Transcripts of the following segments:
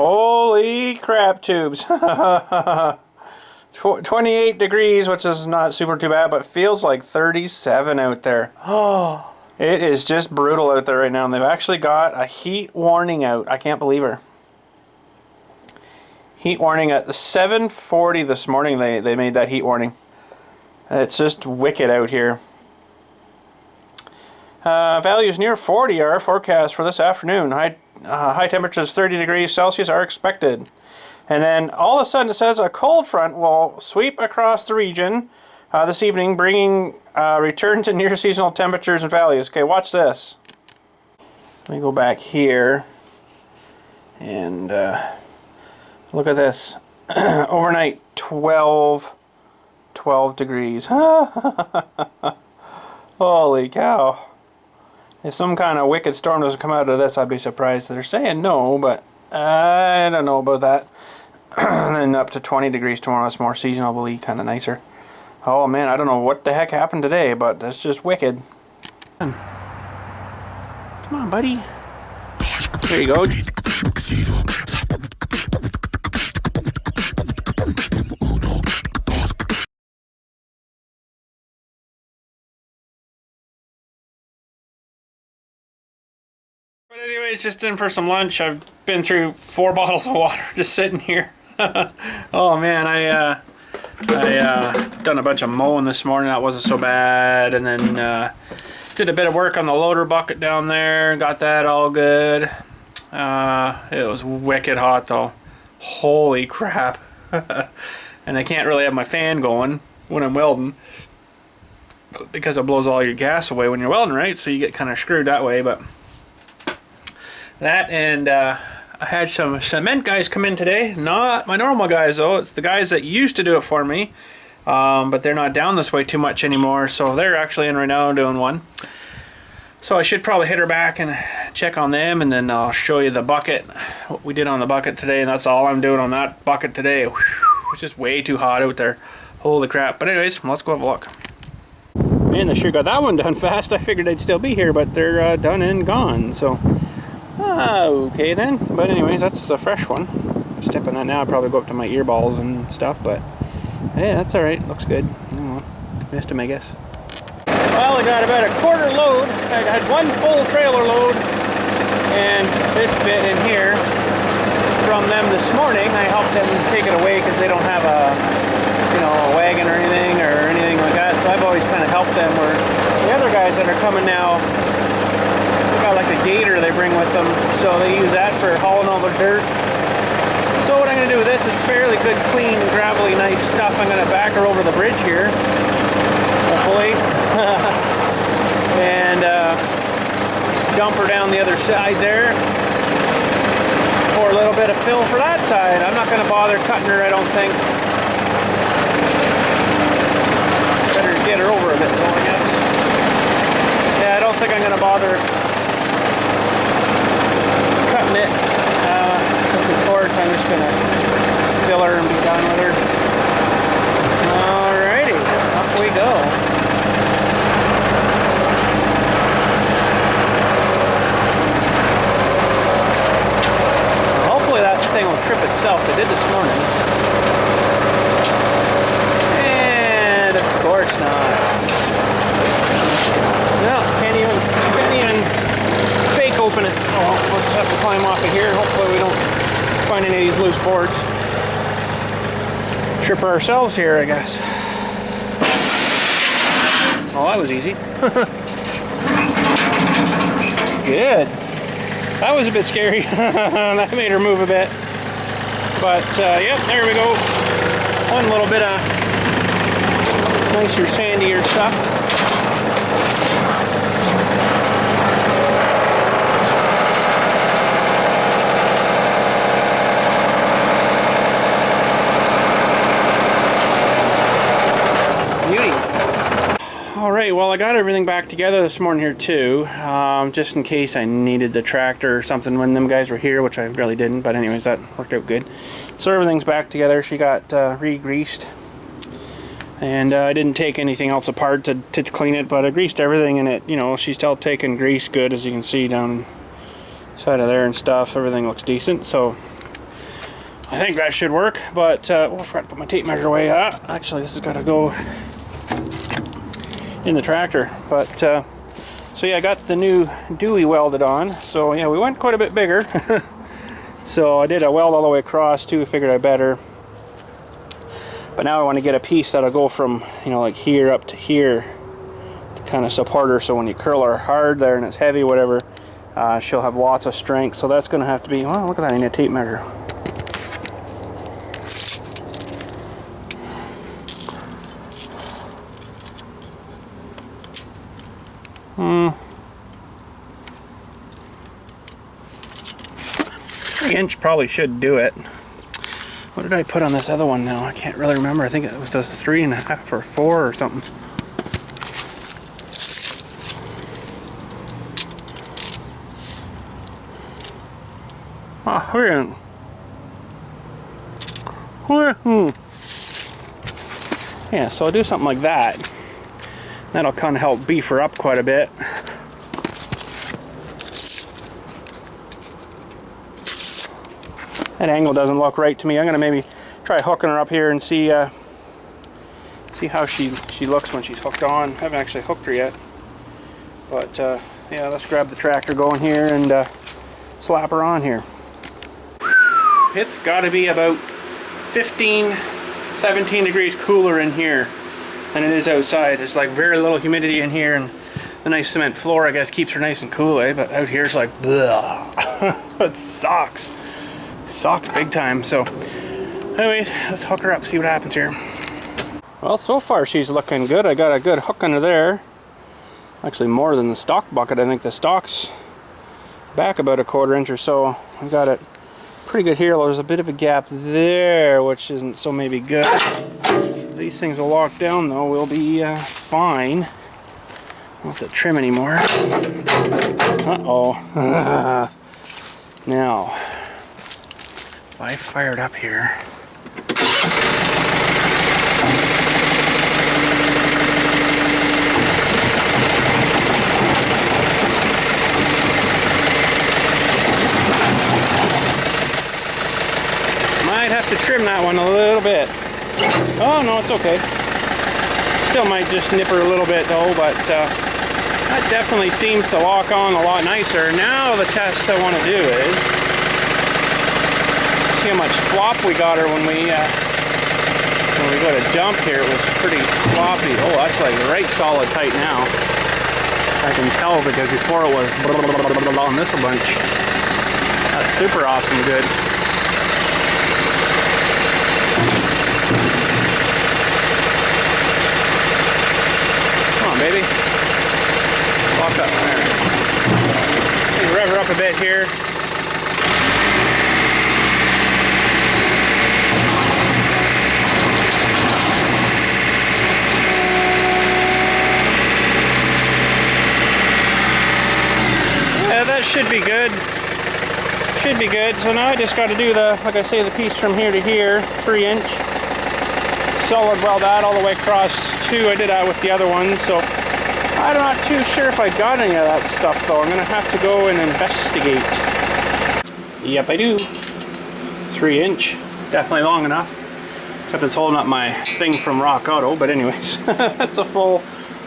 Holy crap tubes. 28 degrees, which is not super too bad, but feels like 37 out there. Oh, it is just brutal out there right now, and they've actually got a heat warning out. I can't believe her. Heat warning at 7:40 this morning. They made that heat warning. It's just wicked out here. Values near 40 are forecast for this afternoon. High temperatures 30 degrees Celsius are expected. And then all of a sudden it says a cold front will sweep across the region this evening, bringing return to near seasonal temperatures and values. Okay, watch this. Let me go back here and look at this. Overnight 12 degrees. Holy cow. If some kind of wicked storm doesn't come out of this, I'd be surprised. They're saying no, but I don't know about that. And then up to 20 degrees tomorrow. It's more seasonably kind of nicer. Oh man, I don't know what the heck happened today, but that's just wicked. Come on, buddy. There you go. But anyways, just in for some lunch. I've been through 4 bottles of water just sitting here. Oh man, I done a bunch of mowing this morning. That wasn't so bad, and then did a bit of work on the loader bucket down there. Got that all good. It was wicked hot though. Holy crap! And I can't really have my fan going when I'm welding because it blows all your gas away when you're welding, right? So you get kind of screwed that way, but. That, and I had some cement guys come in today. Not my normal guys though. It's the guys that used to do it for me, but they're not down this way too much anymore. So they're actually in right now doing one. So I should probably hit her back and check on them, and then I'll show you the bucket, what we did on the bucket today, and that's all I'm doing on that bucket today. Whew, it's just way too hot out there. Holy crap. But anyways, let's go have a look. Man, they sure got that one done fast. I figured they'd still be here, but they're done and gone. So. Okay then, but anyways, that's a fresh one. Stepping that now, I'd probably go up to my earballs and stuff, but hey, that's alright, looks good. Oh, missed him, I guess. Well, I got about a quarter load. I had one full trailer load and this bit in here from them this morning. I helped them take it away because they don't have a, a wagon or anything like that, so I've always kind of helped them, where the other guys that are coming now, got like a gator they bring with them, so they use that for hauling all the dirt. So what I'm going to do with this is fairly good, clean, gravelly, nice stuff. I'm going to back her over the bridge here, hopefully, and dump her down the other side there. Pour a little bit of fill for that side. I'm not going to bother cutting her, I don't think. Better get her over a bit though, I guess. Yeah, I don't think I'm going to bother cutting it with the torch. I'm just gonna fill her and be done with her. Alrighty, off we go. Well, hopefully that thing will trip itself. It did this morning. And of course not. No, can't even fake open it. Oh, we'll just have to climb off of here. Hopefully we don't find any of these loose boards. Trip ourselves here, I guess. Oh, that was easy. Good. That was a bit scary. That made her move a bit. But, yep, there we go. One little bit of nicer, sandier stuff. Alright, well I got everything back together this morning here too, just in case I needed the tractor or something when them guys were here, which I really didn't, but anyways, that worked out good. So everything's back together. She got re-greased, and I didn't take anything else apart to clean it, but I greased everything, and it, she's still taking grease good, as you can see down side of there and stuff. Everything looks decent, so I think that should work, but I forgot to put my tape measure away. Actually, this has got to go in the tractor. But so yeah, I got the new Dewey welded on. So yeah, we went quite a bit bigger. So I did a weld all the way across too. Figured I better. But now I want to get a piece that'll go from, you know, like here up to here to kind of support her. So when you curl her hard there and it's heavy, whatever, she'll have lots of strength. So that's going to have to be. Well, look at that! I need a tape measure. Inch probably should do it. What did I put on this other one now? I can't really remember. I think it was just 3.5 or 4 or something. Yeah, so I'll do something like that. That'll kind of help beef her up quite a bit. That angle doesn't look right to me. I'm gonna maybe try hooking her up here and see how she looks when she's hooked on. I haven't actually hooked her yet, but yeah, let's grab the tractor going here and slap her on here. It's got to be about 15, 17 degrees cooler in here than it is outside. There's like very little humidity in here, and the nice cement floor, I guess, keeps her nice and cool, eh? But out here it's like, bleh. It sucks. Sucks big time. So anyways, let's hook her up, see what happens here. Well, so far she's looking good. I got a good hook under there. Actually more than the stock bucket. I think the stock's back about 1/4 inch or so. I got it pretty good here. There's a bit of a gap there, which isn't so maybe good. These things will lock down though. We'll be fine. Don't have to trim anymore. Uh-oh. Now, if I fire it up here. Might have to trim that one a little bit. Oh no, it's okay. Still might just nip her a little bit though, but that definitely seems to lock on a lot nicer. Now the test I want to do is see how much flop we got her when we go to dump here. It was pretty floppy. Oh, that's like right solid tight now. I can tell because before it was on this a bunch. That's super awesome good. Come on, baby. Lock up there. Rev her up a bit here. Yeah, that should be good. Should be good. So now I just got to do the, like I say, the piece from here to here, 3 inch. Solid weld that all the way across too. I did that with the other one, so I'm not too sure if I got any of that stuff though. I'm gonna have to go and investigate. Yep, I do. 3 inch, definitely long enough. Except it's holding up my thing from Rock Auto, but anyways, that's a full,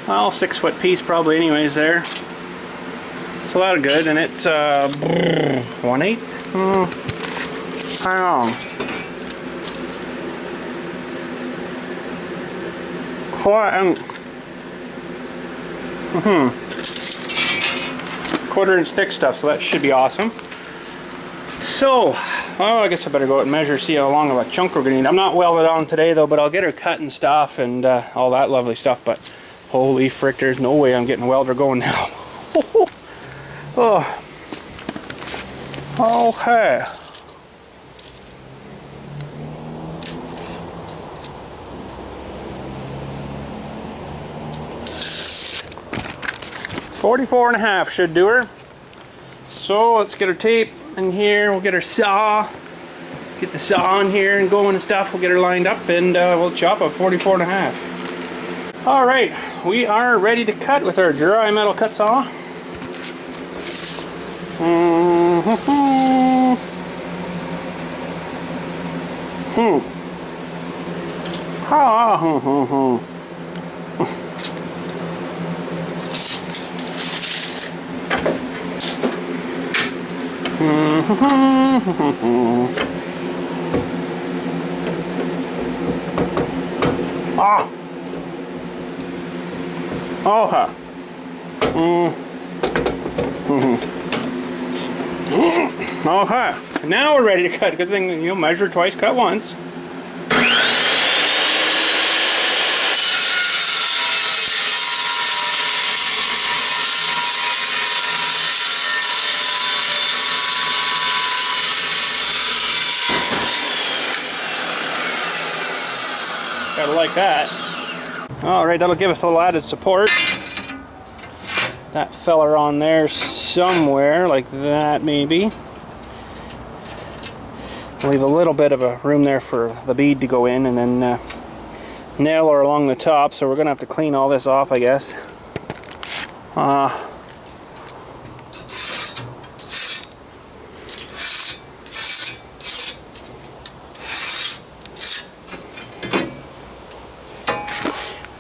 well, 6 foot piece probably anyways there. So that's good, and it's 1/8. How long? Quite 1/4 inch thick stuff, so that should be awesome. So, well, I guess I better go out and measure, see how long of a chunk we're gonna need. I'm not welded on today though, but I'll get her cut and stuff and all that lovely stuff. But holy frick, there's no way I'm getting a welder going now. Oh, okay. $44.5 should do her. So let's get her tape in here. We'll get her saw. Get the saw in here and going and stuff. We'll get her lined up and we'll chop up 44.5. All right, we are ready to cut with our dry metal cut saw. Ah. Okay. Okay. Now we're ready to cut. Good thing, you know, measure twice, cut once. Gotta like that. Alright, that'll give us a little added support. That feller on there somewhere, like that maybe. Leave a little bit of a room there for the bead to go in, and then nail her along the top, so we're gonna have to clean all this off, I guess.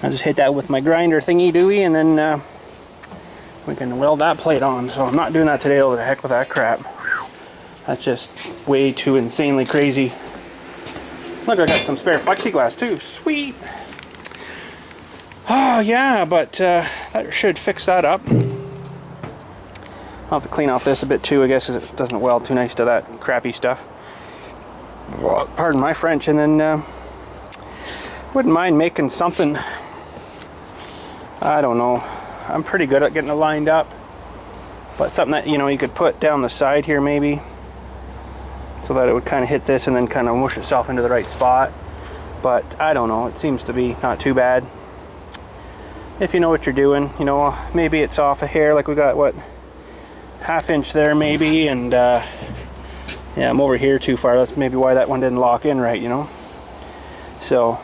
I just hit that with my grinder thingy-dooey, and then we can weld that plate on. So I'm not doing that today. Oh, the heck with that crap. Whew. That's just way too insanely crazy. Look, I got some spare plexiglass too. Sweet. Oh yeah, but that should fix that up. I'll have to clean off this a bit too, I guess, because it doesn't weld too nice to that crappy stuff. Pardon my French. And then wouldn't mind making something. I don't know. I'm pretty good at getting it lined up, but something that, you know, you could put down the side here maybe, so that it would kind of hit this and then kind of mush itself into the right spot. But I don't know. It seems to be not too bad if you know what you're doing. You know, maybe it's off a hair, like we got what, ½ inch there maybe, and yeah, I'm over here too far. That's maybe why that one didn't lock in right, you know. So,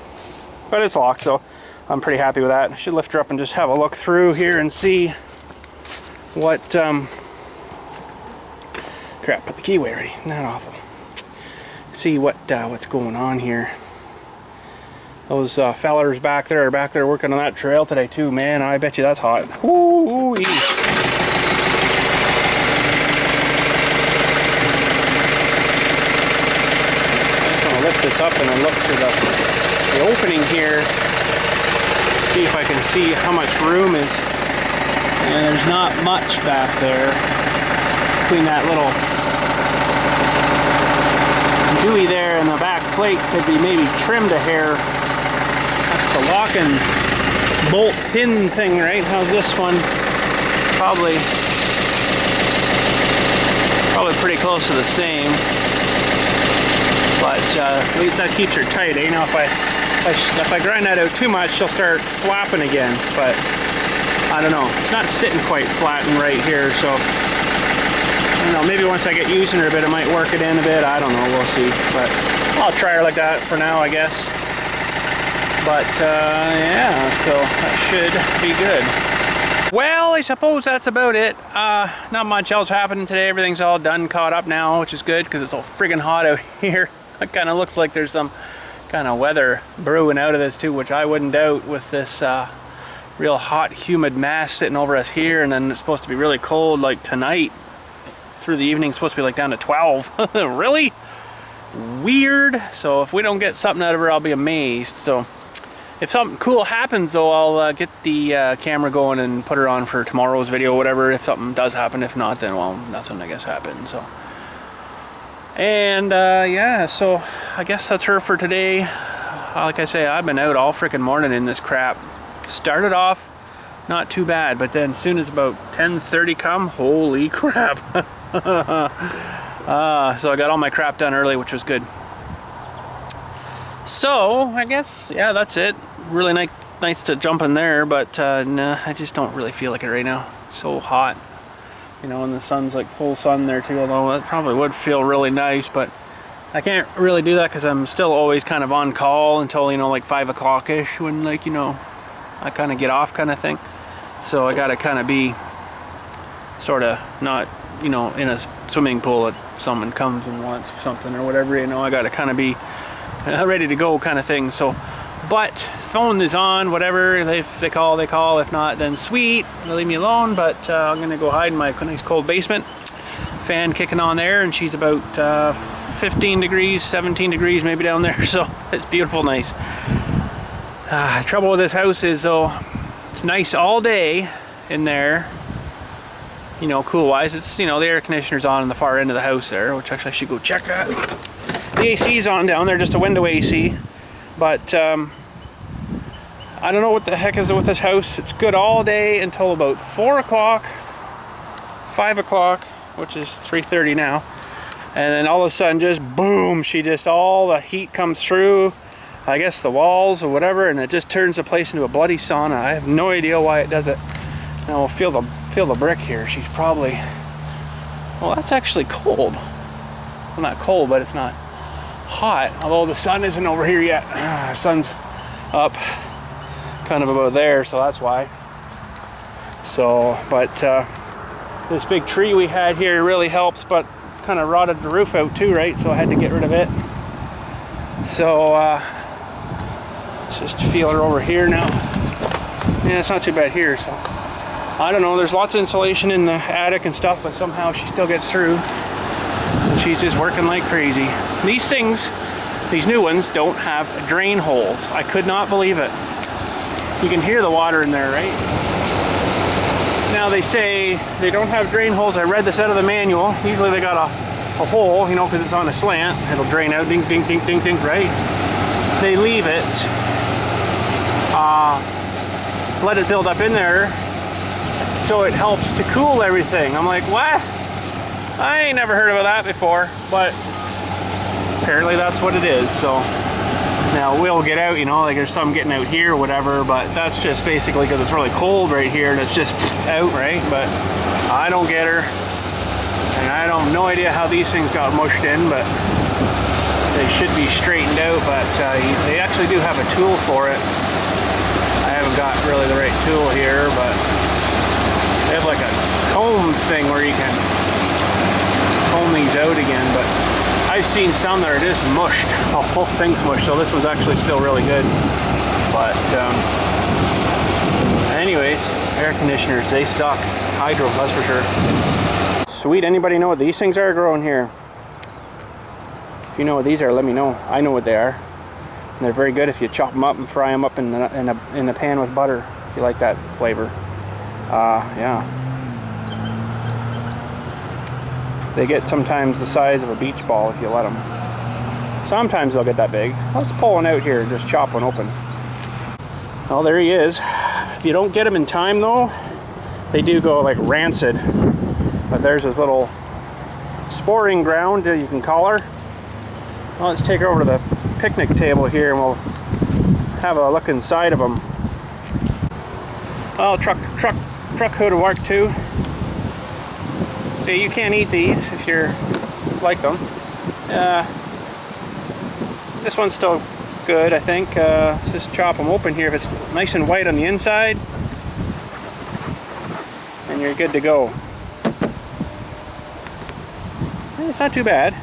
but it's locked, so I'm pretty happy with that. I should lift her up and just have a look through here and see what, crap, put the key away already. Isn't that awful? See what's going on here. Those fellers back there are back there working on that trail today too, man. I bet you that's hot. Ooh-wee. I just want to lift this up and then look through the opening here. See if I can see how much room is, and there's not much back there between that little dewey there and the back plate. Could be maybe trimmed a hair. That's the lock and bolt pin thing, right? How's this one? Probably pretty close to the same, but at least that keeps her tight, eh? Now if I grind that out too much, she'll start flapping again, but I don't know. It's not sitting quite flat and right here, so I don't know. Maybe once I get using her a bit, I might work it in a bit. I don't know. We'll see. But I'll try her like that for now, I guess. But yeah, so that should be good. Well, I suppose that's about it. Not much else happening today. Everything's all done, caught up now, which is good because it's all friggin' hot out here. It kind of looks like there's some kind of weather brewing out of this too, which I wouldn't doubt with this real hot humid mass sitting over us here, and then it's supposed to be really cold like tonight through the evening. It's supposed to be like down to 12. Really weird. So if we don't get something out of her, I'll be amazed. So if something cool happens though, I'll get the camera going and put her on for tomorrow's video, whatever, if something does happen. If not, then well, nothing I guess happened. So, and yeah, so I guess that's her for today. Like I say, I've been out all freaking morning in this crap. Started off not too bad, but then as soon as about 10:30 come, holy crap. So I got all my crap done early, which was good. So I guess, yeah, that's it. Really nice to jump in there, but nah, I just don't really feel like it right now. It's so hot, you know, and the sun's like full sun there too, although that probably would feel really nice, but I can't really do that because I'm still always kind of on call until, you know, like 5 o'clock-ish, when, like, you know, I kind of get off kind of thing. So I gotta kind of be sort of not, you know, in a swimming pool if someone comes and wants something or whatever, you know. I gotta kind of be ready to go kind of thing. So, but phone is on, whatever, if they call, they call. If not, then sweet, they'll leave me alone. But I'm gonna go hide in my nice cold basement. Fan kicking on there, and she's about 15 degrees, 17 degrees maybe down there. So it's beautiful, nice. The trouble with this house is though, it's nice all day in there, you know, cool wise. It's, you know, the air conditioner's on the far end of the house there, which actually I should go check that. The AC's on down there, just a window AC. But I don't know what the heck is with this house. It's good all day until about 4 o'clock, 5 o'clock, which is 3:30 now. And then all of a sudden, just boom, all the heat comes through, I guess the walls or whatever, and it just turns the place into a bloody sauna. I have no idea why it does it. Now we'll feel the brick here. She's probably, well, that's actually cold. Well, not cold, but it's not hot, although the sun isn't over here yet. The sun's up kind of about there, so that's why. So, but this big tree we had here really helps, but kind of rotted the roof out too, right? So I had to get rid of it. So let's just feel her over here now. Yeah, it's not too bad here. So I don't know, there's lots of insulation in the attic and stuff, but somehow she still gets through. And she's just working like crazy. These things, these new ones, don't have drain holes. I could not believe it. You can hear the water in there, right? Now they say they don't have drain holes. I read this out of the manual. Usually they got a hole, you know, because it's on a slant. It'll drain out, ding, ding, ding, ding, ding, right? They leave it, let it build up in there, so it helps to cool everything. I'm like, what? I ain't never heard about that before, but apparently that's what it is. So now we'll get out, you know, like there's some getting out here or whatever, but that's just basically because it's really cold right here and it's just out, right? But I don't get her, and I don't no idea how these things got mushed in, but they should be straightened out. But they actually do have a tool for it. I haven't got really the right tool here, but they have like a comb thing where you can comb these out again. But I've seen some that are just mushed. The whole thing's mushed, so this one's actually still really good. But anyways, air conditioners, they suck. Hydro, that's for sure. Sweet, anybody know what these things are growing here? If you know what these are, let me know. I know what they are. And they're very good if you chop them up and fry them up in the pan with butter, if you like that flavor. Yeah. They get sometimes the size of a beach ball if you let them. Sometimes they'll get that big. Let's pull one out here and just chop one open. Well, there he is. If you don't get them in time though, they do go like rancid. But there's this little sporing ground, you can call her. Well, let's take her over to the picnic table here and we'll have a look inside of them. Oh, truck hood will work too. So you can't eat these if you're like them. This one's still good, I think. Let's just chop them open here. If it's nice and white on the inside, then you're good to go. It's not too bad.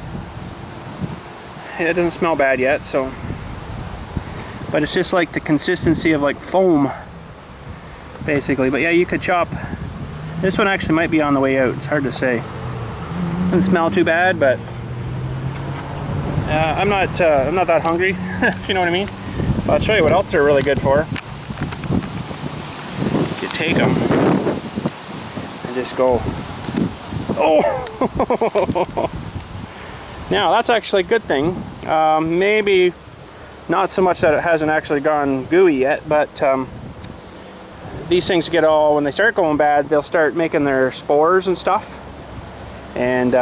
It doesn't smell bad yet, so. But it's just like the consistency of like foam, basically. But yeah, you could chop. This one actually might be on the way out. It's hard to say. Doesn't smell too bad, but I'm not that hungry, if you know what I mean. But I'll show you what else they're really good for. You take them and just go. Oh! Now that's actually a good thing. Maybe not so much that it hasn't actually gone gooey yet, but these things get all, when they start going bad, they'll start making their spores and stuff. And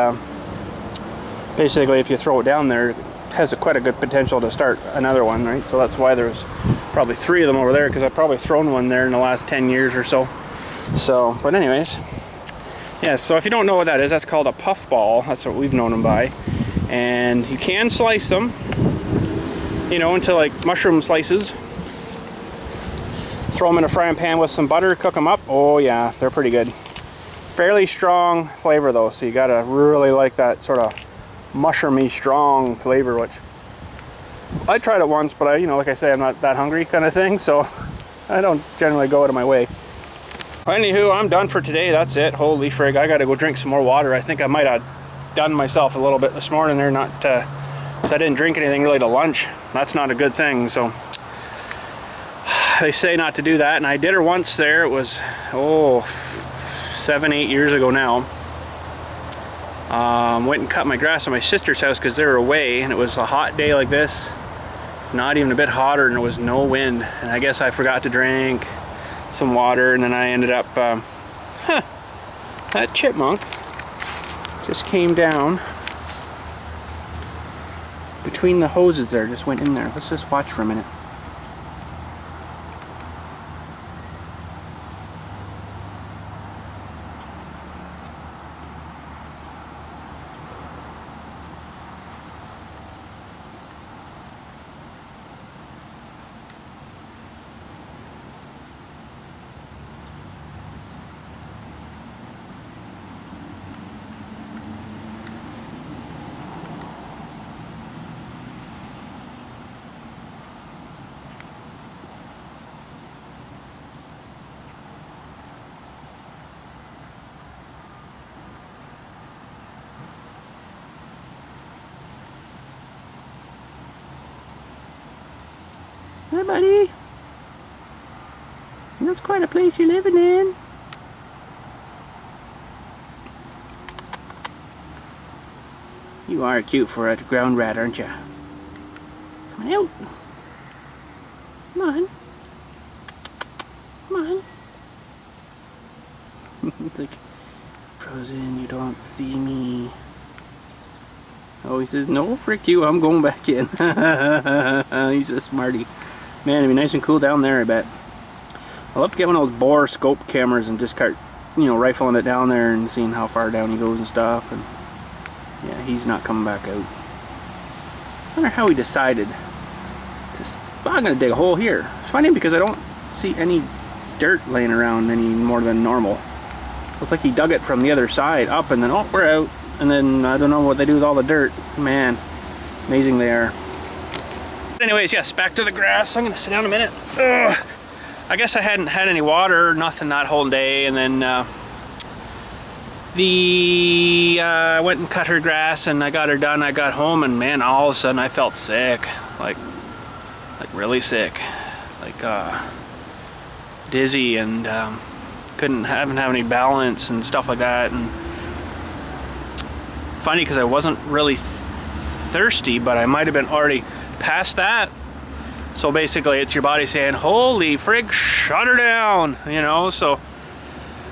basically if you throw it down there, it has quite a good potential to start another one, right? So that's why there's probably 3 of them over there, because I've probably thrown one there in the last 10 years or so. So, but anyways, yeah, so if you don't know what that is, that's called a puffball. That's what we've known them by. And you can slice them, you know, into like mushroom slices. Throw them in a frying pan with some butter, cook them up. Oh yeah, they're pretty good. Fairly strong flavor though, so you gotta really like that sort of mushroomy strong flavor, which I tried it once, but you know, like I say, I'm not that hungry kind of thing, so I don't generally go out of my way. Anywho, I'm done for today. That's it. Holy frig, I gotta go drink some more water. I think I might have done myself a little bit this morning there, not because I didn't drink anything really to lunch. That's not a good thing, so they say not to do that, and I did her once there. It was 7-8 years ago now. Went and cut my grass at my sister's house because they were away, and it was a hot day like this, not even a bit hotter, and there was no wind, and I guess I forgot to drink some water, and then I ended up that chipmunk just came down between the hoses there, just went in there. Let's just watch for a minute. Hi, buddy. That's quite a place you're living in. You are cute for a ground rat, aren't you? Come on out. Come on. Come on. It's like, Frozen, you don't see me. Oh, he says, no, frick you, I'm going back in. He's a smarty. Man, it'd be nice and cool down there, I bet. I'll have to get one of those bore scope cameras and just start, you know, rifling it down there and seeing how far down he goes and stuff. And yeah, he's not coming back out. I wonder how he decided to... Well, I'm going to dig a hole here. It's funny because I don't see any dirt laying around any more than normal. Looks like he dug it from the other side up and then, oh, we're out. And then I don't know what they do with all the dirt. Man, amazing they are. Anyways, yes, back to the grass. I'm gonna sit down a minute. Ugh. I guess I hadn't had any water, nothing that whole day, and then I went and cut her grass, and I got her done. I got home, and man, all of a sudden I felt sick, like really sick, like dizzy, and haven't have any balance and stuff like that. And funny because I wasn't really thirsty, but I might have been already past that. So basically it's your body saying, holy frig, shut her down, you know. So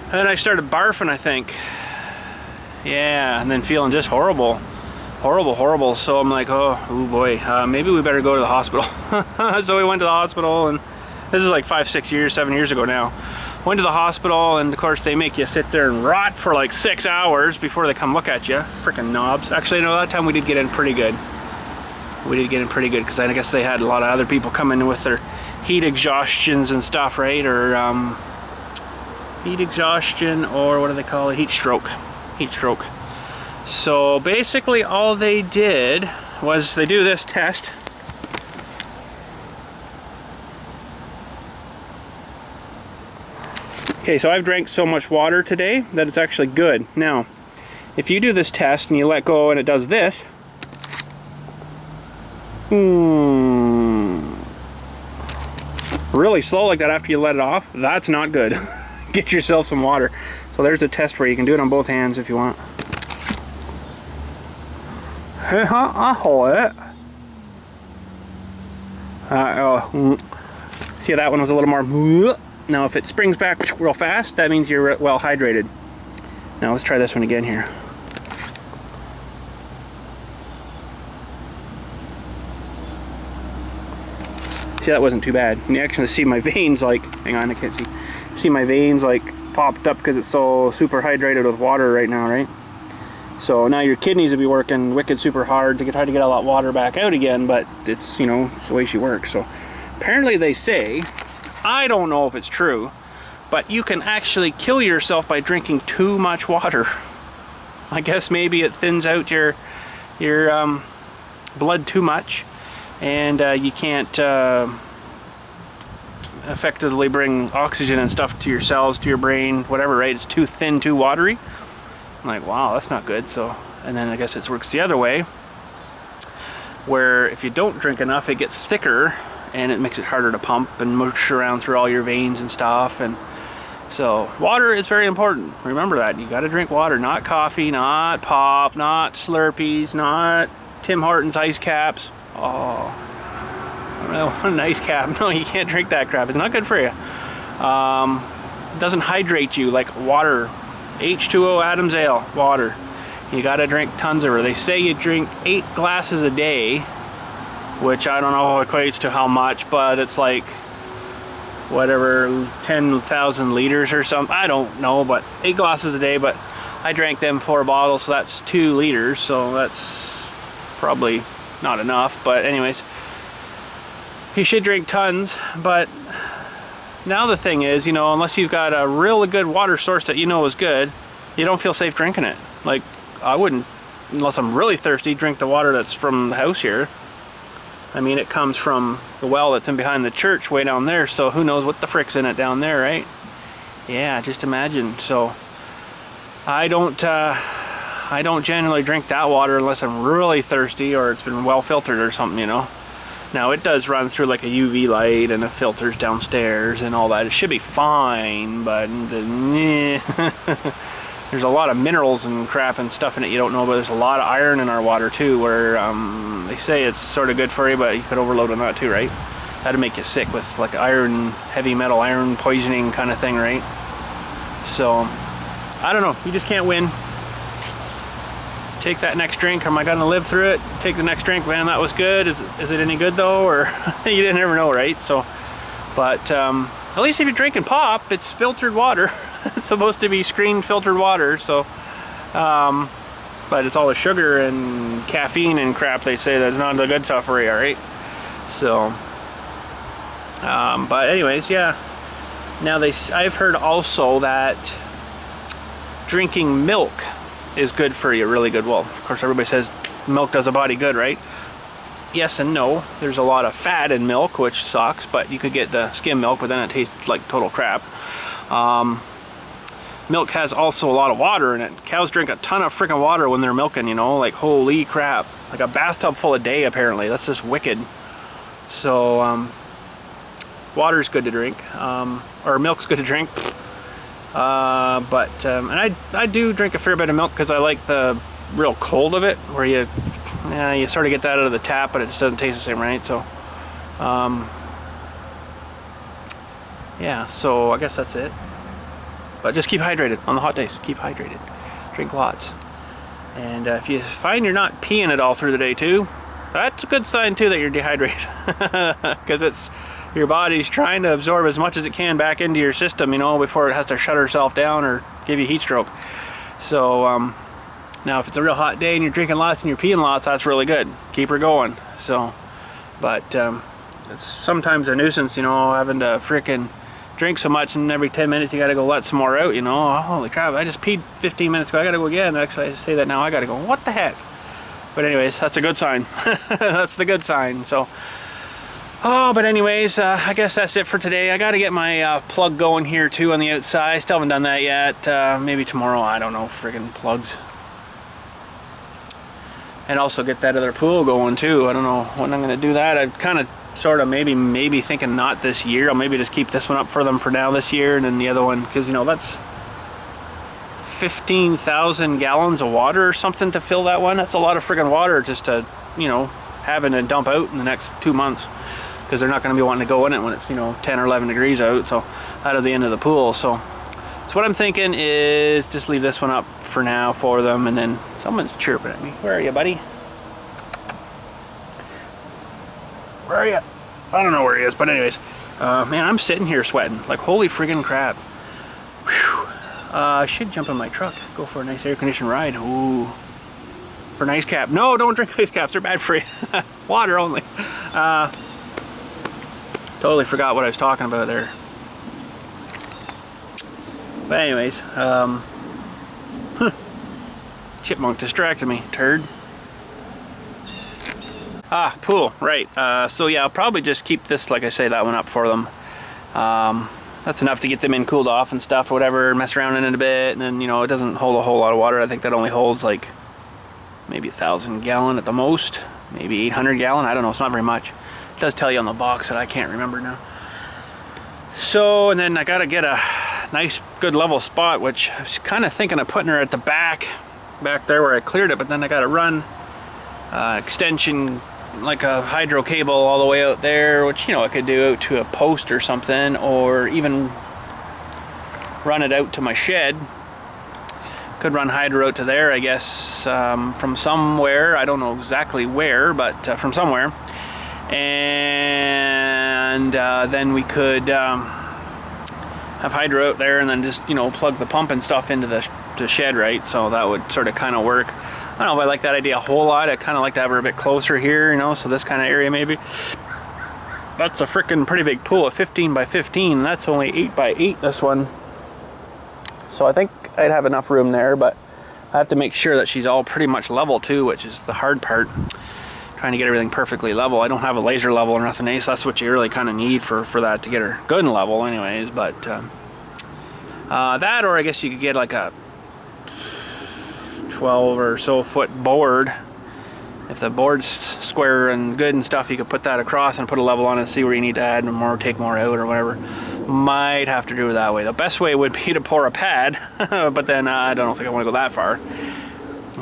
and then I started barfing, I think. Yeah, and then feeling just horrible. So I'm like, oh boy, maybe we better go to the hospital. So we went to the hospital, and this is like 5, 6 years, 7 years ago now. Went to the hospital, and of course they make you sit there and rot for like 6 hours before they come look at you. Freaking knobs. Actually, no, that time we did get in pretty good. Because I guess they had a lot of other people come in with their heat exhaustions and stuff, right? Or heat exhaustion, or what do they call it? Heat stroke. So basically all they did was they do this test. Okay, so I've drank so much water today that it's actually good. Now, if you do this test and you let go and it does this, really slow like that after you let it off, that's not good. Get yourself some water. So there's a test for you. You can do it on both hands if you want. See how that one was a little more. Now if it springs back real fast, that means you're well hydrated. Now let's try this one again here. See, that wasn't too bad. And you actually see my veins like, hang on, I can't see. See my veins like popped up because it's so super hydrated with water right now, right? So now your kidneys will be working wicked super hard to try to get all that water back out again, but it's, you know, it's the way she works. So apparently they say, I don't know if it's true, but you can actually kill yourself by drinking too much water. I guess maybe it thins out your blood too much, and you can't effectively bring oxygen and stuff to your cells, to your brain, whatever, right? It's too thin, too watery. I'm like, wow, that's not good. So, and then I guess it works the other way, where if you don't drink enough, it gets thicker and it makes it harder to pump and mush around through all your veins and stuff. And so water is very important. Remember that. You got to drink water, not coffee, not pop, not Slurpees, not Tim Hortons ice caps. Oh, an ice cap. No, you can't drink that crap. It's not good for you. It doesn't hydrate you like water. H2O Adam's Ale, water. You got to drink tons of it. They say you drink 8 glasses a day, which I don't know equates to how much, but it's like whatever, 10,000 liters or something. I don't know, but 8 glasses a day. But I drank them 4 bottles, so that's 2 liters. So that's probably not enough. But anyways, you should drink tons. But now the thing is, you know, unless you've got a really good water source that you know is good, you don't feel safe drinking it. Like, I wouldn't, unless I'm really thirsty, drink the water that's from the house here. I mean, it comes from the well that's in behind the church way down there, so who knows what the frick's in it down there, right? Yeah, just imagine. So I don't generally drink that water unless I'm really thirsty or it's been well filtered or something, you know. Now it does run through like a UV light and it filters downstairs and all that. It should be fine, but there's a lot of minerals and crap and stuff in it you don't know, but there's a lot of iron in our water too, where they say it's sort of good for you, but you could overload on that too, right? That'd make you sick with like iron, heavy metal, iron poisoning kind of thing, right? So, I don't know, you just can't win. Take that next drink. Am I gonna live through it? Take the next drink, man, that was good. Is it any good though? Or you didn't ever know, right? So, but at least if you're drinking pop, it's filtered water. It's supposed to be screened filtered water, so but it's all the sugar and caffeine and crap they say that's not the good stuff for you, right? So but anyways, yeah. Now I've heard also that drinking milk is good for you, really good. Well, of course everybody says milk does a body good, right? Yes and no. There's a lot of fat in milk, which sucks, but you could get the skim milk, but then it tastes like total crap. Milk has also a lot of water in it. Cows drink a ton of freaking water when they're milking, you know, like holy crap. Like a bathtub full a day apparently. That's just wicked. So water's good to drink, or milk's good to drink. And I do drink a fair bit of milk because I like the real cold of it, where you sort of get that out of the tap, but it just doesn't taste the same, right? So yeah, so I guess that's it. But just keep hydrated on the hot days. Keep hydrated. Drink lots. And if you find you're not peeing it all through the day too, that's a good sign too that you're dehydrated. Because it's your body's trying to absorb as much as it can back into your system, you know, before it has to shut herself down or give you heat stroke. So now if it's a real hot day and you're drinking lots and you're peeing lots, that's really good. Keep her going. So, but it's sometimes a nuisance, you know, having to frickin' drink so much and every 10 minutes you gotta go let some more out, you know. Oh, holy crap, I just peed 15 minutes ago, I gotta go again. Actually, I say that now, I gotta go. What the heck? But anyways, that's a good sign. That's the good sign. So, but anyways, I guess that's it for today. I gotta get my plug going here too on the outside. Still haven't done that yet. Maybe tomorrow, I don't know, friggin' plugs. And also get that other pool going too. I don't know when I'm gonna do that. I kind of sort of maybe thinking not this year. I'll maybe just keep this one up for them for now this year, and then the other one, because you know that's 15,000 gallons of water or something to fill that one. That's a lot of friggin' water just to, you know, having to dump out in the next 2 months, because they're not going to be wanting to go in it when it's, you know, 10 or 11 degrees out, so out of the end of the pool. So what I'm thinking is just leave this one up for now for them, and then someone's chirping at me. Where are you, buddy? Where are you? I don't know where he is, but anyways, man, I'm sitting here sweating like holy friggin' crap. Whew. I should jump in my truck, go for a nice air conditioned ride. Ooh, for an ice cap. No, don't drink ice caps, they're bad for you. Water only. Totally forgot what I was talking about there. But anyways, chipmunk distracted me, turd. Pool, right. So yeah, I'll probably just keep this, like I say, that one up for them. That's enough to get them in cooled off and stuff or whatever, mess around in it a bit, and then, you know, it doesn't hold a whole lot of water. I think that only holds like maybe 1,000 gallon at the most, maybe 800 gallon. I don't know, it's not very much. It does tell you on the box that I can't remember now. So, and then I gotta get a nice, good level spot, which I was kind of thinking of putting her at the back there where I cleared it, but then I gotta run extension, like a hydro cable all the way out there, which, you know, I could do out to a post or something, or even run it out to my shed. Could run hydro out to there, I guess, from somewhere. I don't know exactly where, but from somewhere. And then we could have hydro out there and then just, you know, plug the pump and stuff into the shed, right? So that would sort of kind of work. I don't know if I like that idea a whole lot. I kind of like to have her a bit closer here, you know, so this kind of area maybe. That's a freaking pretty big pool, a 15 by 15. That's only 8 by 8, this one. So I think I'd have enough room there, but I have to make sure that she's all pretty much level too, which is the hard part. Trying to get everything perfectly level. I don't have a laser level or nothing, so that's what you really kind of need for that to get her good and level anyways. But that, or I guess you could get like a 12 or so foot board. If the board's square and good and stuff, you could put that across and put a level on it and see where you need to add more, take more out or whatever. Might have to do it that way. The best way would be to pour a pad, but then I don't think I want to go that far.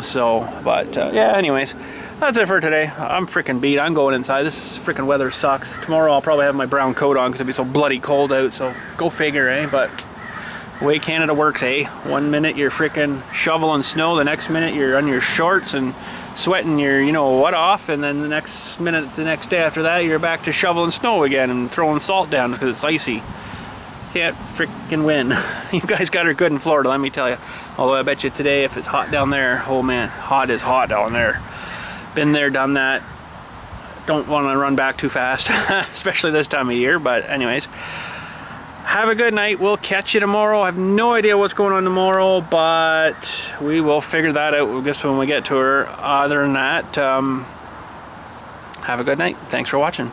So, but yeah, anyways, that's it for today. I'm freaking beat. I'm going inside. This freaking weather sucks. Tomorrow I'll probably have my brown coat on because it'll be so bloody cold out, so go figure, eh? But the way Canada works, eh? One minute you're freaking shoveling snow, the next minute you're on your shorts and sweating your, you know what, off, and then the next minute, the next day after that, you're back to shoveling snow again and throwing salt down because it's icy. Can't freaking win. You guys got her good in Florida, let me tell you. Although I bet you today, if it's hot down there, oh man, hot is hot down there. Been there, done that. Don't want to run back too fast, especially this time of year, but anyways. Have a good night. We'll catch you tomorrow. I have no idea what's going on tomorrow, but we will figure that out, I guess, when we get to her. Other than that, have a good night. Thanks for watching.